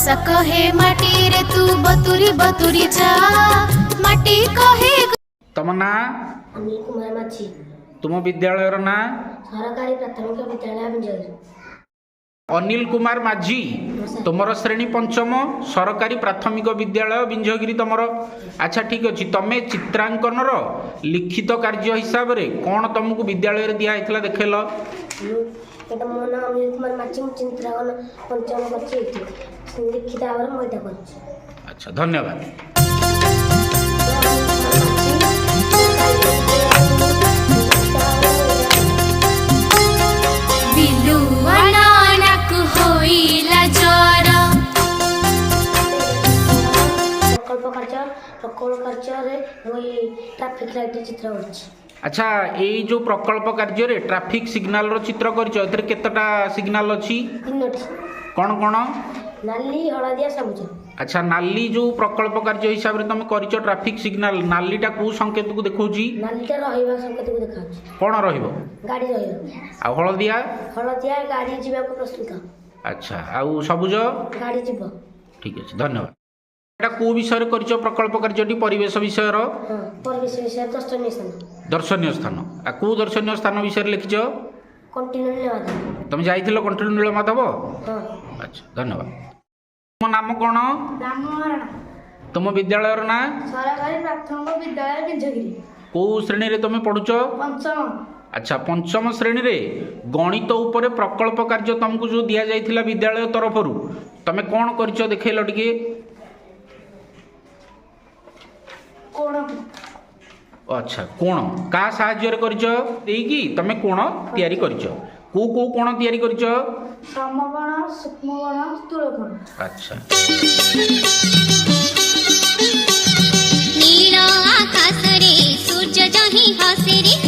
वर्षा कहे माटी रे तू बतुरी बतुरी जा माटी कहे। तुम ना अनिल कुमार माझी तुम विद्यालय ना सरकारी प्राथमिक विद्यालय बिंजोरी। अनिल कुमार माझी तुमर श्रेणी पंचम सरकारी प्राथमिक विद्यालय बिंझगिरी तुमर। अच्छा ठीक अच्छे तमें चित्रांकन लिखित कार्य हिसाब रे कौन तुमको विद्यालय दिखाई देखेल। मो ना अनिल कुमार माझी चित्रांकन पंचम कर लिखित भाव में मुझे कर। अच्छा धन्यवाद। प्रकल्प कार्य ट्राफिक लाइट चित्र कर। अच्छा यही जो प्रकल्प कार्य रे ट्रैफिक सिग्नल रो चित्र कर केतटा सिग्नल अच्छी कौन कौन नाली हलदिया सबुज। अच्छा नाली जो प्रकल्प कार्य हिसाब रे तुम कर ट्रैफिक सिग्नल नालीटा को संकेत को देखौची नालीटा रहिबा संकेत को देखा कौन रहिबो गाड़ी रहिबो आ हलदिया हलदिया गाड़ी जीवा को प्रस्तुत। अच्छा आउ सबुज गाड़ी जीव। ठीक है धन्यवाद। एटा को विषय कर प्रकल्प कार्यटी परिवेश विषय परिवेश विषय दर्शनीय स्थान दर्शनीय स्थान आ को दर्शनीय स्थान विषय लिखिछ कंटिन्यू नीलमाधव। तुम जाइथिलो कंटिन्यू नीलमाधव। हां अच्छा धन्यवाद। तुम नाम कौन राम महाराणा तुम विद्यालय ना सरकारी प्राथमिक विद्यालय बिंझगिरी। को श्रेणी रे तुम पढ़ुछ पंचम। अच्छा पंचम श्रेणी रे गणित उपरे प्रकल्प कार्य तुमको जो दिया जाइथिला विद्यालय तरफ तुम कौन करिछ देखैलो टिके कोण। अच्छा कोण का साहाय्य रे करिछ देकी तुम कोण तयारी करिछ को कोण तयारी करिछ समकोण सूक्ष्मकोण स्थूलकोण। अच्छा नील आकाश रे सूर्य जही हसे रे